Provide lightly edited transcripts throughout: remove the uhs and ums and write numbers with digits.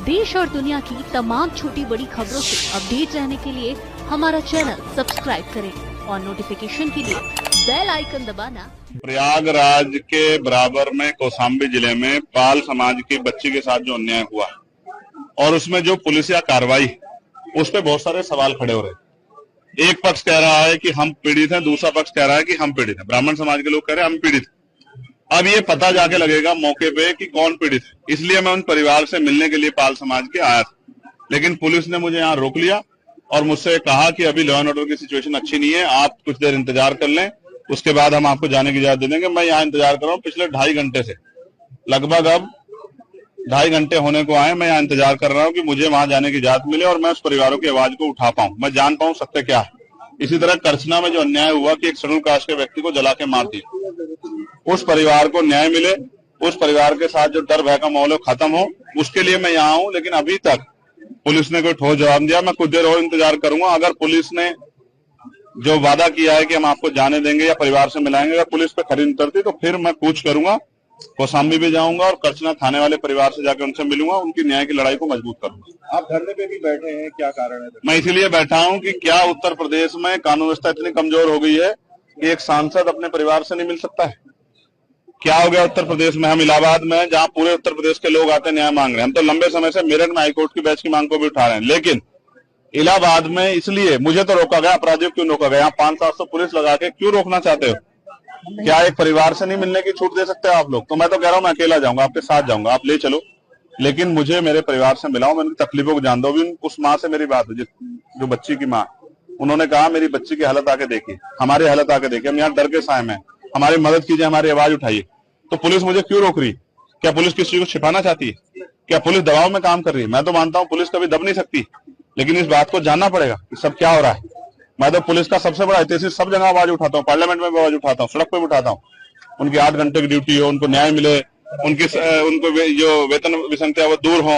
देश और दुनिया की तमाम छोटी बड़ी खबरों से अपडेट रहने के लिए हमारा चैनल सब्सक्राइब करें और नोटिफिकेशन के लिए बेल आइकन दबाना। प्रयागराज के बराबर में कौशाम्बी जिले में पाल समाज की बच्ची के साथ जो अन्याय हुआ और उसमें जो पुलिसिया कार्रवाई, उस पर बहुत सारे सवाल खड़े हो रहे हैं। एक पक्ष कह रहा है कि हम पीड़ित हैं, दूसरा पक्ष कह रहा है कि हम पीड़ित हैं। ब्राह्मण समाज के लोग कह रहे हैं हम पीड़ित हैं। अब ये पता जाके लगेगा मौके पे कि कौन पीड़ित है। इसलिए मैं उन परिवार से मिलने के लिए पाल समाज के आया था, लेकिन पुलिस ने मुझे यहाँ रोक लिया और मुझसे कहा कि अभी लॉ एंड ऑर्डर की सिचुएशन अच्छी नहीं है, आप कुछ देर इंतजार कर लें, उसके बाद हम आपको जाने की इजाजत दे देंगे। मैं यहाँ इंतजार कर रहा हूँ पिछले 2.5 घंटे से, लगभग अब 2.5 घंटे होने को आए। मैं यहाँ इंतजार कर रहा हूँ कि मुझे वहां जाने की इजाजत मिले और मैं उस परिवारों की आवाज को उठा पाऊं, मैं जान पाऊं सत्य क्या है। इसी तरह करछना में जो अन्याय हुआ कि एक शेड्यूल कास्ट के व्यक्ति को जला के मार दिया, उस परिवार को न्याय मिले, उस परिवार के साथ जो डर भय का माहौल खत्म हो, उसके लिए मैं यहाँ हूँ। लेकिन अभी तक पुलिस ने कोई ठोस जवाब दिया। मैं कुछ देर और इंतजार करूंगा। अगर पुलिस ने जो वादा किया है कि हम आपको जाने देंगे या परिवार से मिलाएंगे, अगर पुलिस पे खरी उतरती तो फिर मैं कूच करूंगा, कौशाम्बी भी जाऊंगा और करछना थाने वाले परिवार से जाकर उनसे मिलूंगा, उनकी न्याय की लड़ाई को मजबूत करूंगा। आप धरने पे भी बैठे हैं, क्या कारण है? मैं इसीलिए बैठा हूं कि क्या उत्तर प्रदेश में कानून व्यवस्था इतनी कमजोर हो गई है कि एक सांसद अपने परिवार से नहीं मिल सकता है? क्या हो गया उत्तर प्रदेश में? हम इलाहाबाद में, जहां पूरे उत्तर प्रदेश के लोग आते न्याय मांग रहे हैं, हम तो लंबे समय से मेरठ में हाईकोर्ट की बेंच की मांग को भी उठा रहे हैं, लेकिन इलाहाबाद में इसलिए मुझे तो रोका गया। अपराधियों क्यों रोका गया? यहाँ 500-700 पुलिस लगा के क्यों रोकना चाहते हो? क्या एक परिवार से नहीं मिलने की छूट दे सकते हो आप लोग? तो मैं तो कह रहा हूं मैं अकेला जाऊंगा, आपके साथ जाऊंगा, आप ले चलो, लेकिन मुझे मेरे परिवार से मिलाओ, मैं उनकी तकलीफों को जान दो। अभी उस माँ से मेरी बात हुई, जो बच्ची की माँ, उन्होंने कहा मेरी बच्ची की हालत आके देखिए, हमारी हालत आके देखिए, हम यहाँ डर के साए में, हमारी मदद कीजिए, हमारी आवाज उठाइए। तो पुलिस मुझे क्यों रोक रही है? क्या पुलिस किसी को छिपाना चाहती है? क्या पुलिस दबाव में काम कर रही है? मैं तो मानता हूँ पुलिस कभी दब नहीं सकती, लेकिन इस बात को जानना पड़ेगा कि सब क्या हो रहा है। मैं तो पुलिस का सबसे बड़ा हितैषी, सब जगह आवाज उठाता हूँ, पार्लियामेंट में भी आवाज उठाता हूँ, सड़क पे भी उठाता हूँ। उनकी 8 घंटे की ड्यूटी हो, उनको न्याय मिले, उनको जो वेतन विसंगतियां वो दूर हो,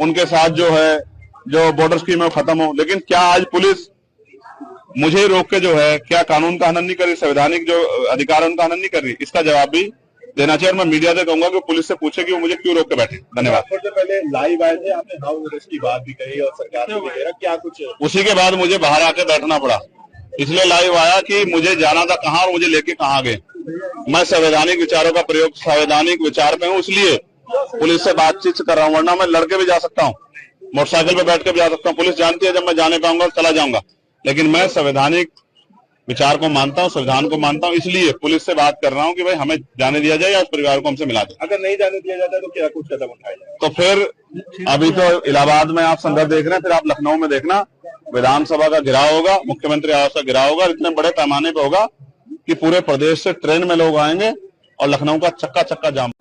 उनके साथ जो है जो बॉर्डर स्कीम है वो खत्म हो। लेकिन क्या आज पुलिस मुझे रोक के जो है क्या कानून का हनन नहीं कर रही, संवैधानिक जो अधिकार है उनका हनन नहीं कर रही? इसका जवाब भी देना चाहिए और मैं मीडिया से कहूंगा कि पुलिस से पूछे कि वो मुझे क्यों रोक के बैठे। धन्यवाद। थोड़ी देर पहले लाइव आए थे, आपने हाउस अरेस्ट की बात भी कही और सरकार ने भी कहा, क्या कुछ? उसी के बाद मुझे बाहर आके बैठना पड़ा, इसलिए लाइव आया कि मुझे जाना था कहाँ और मुझे लेके कहाँ गए। मैं संवैधानिक विचारों का प्रयोग, संवैधानिक विचार पे हूँ, इसलिए पुलिस से बातचीत कर रहा हूँ, वरना मैं लड़के भी जा सकता हूँ, मोटरसाइकिल पे बैठ के भी जा सकता हूँ। पुलिस जानती है जब मैं जाने पाऊंगा चला जाऊंगा, लेकिन मैं संवैधानिक विचार को मानता हूँ, संविधान को मानता हूँ, इसलिए पुलिस से बात कर रहा हूँ कि भाई हमें जाने दिया जाए या इस परिवार को हमसे मिला दे। अगर नहीं जाने दिया जाता तो क्या कुछ कदम उठाया जाए? तो फिर अभी तो इलाहाबाद में आप संदर्भ देख रहे हैं, फिर आप लखनऊ में देखना, विधानसभा का घेराव होगा, मुख्यमंत्री आवास का घेराव होगा, इतने बड़े पैमाने पर होगा कि पूरे प्रदेश से ट्रेन में लोग आएंगे और लखनऊ का चक्का चक्का जाम।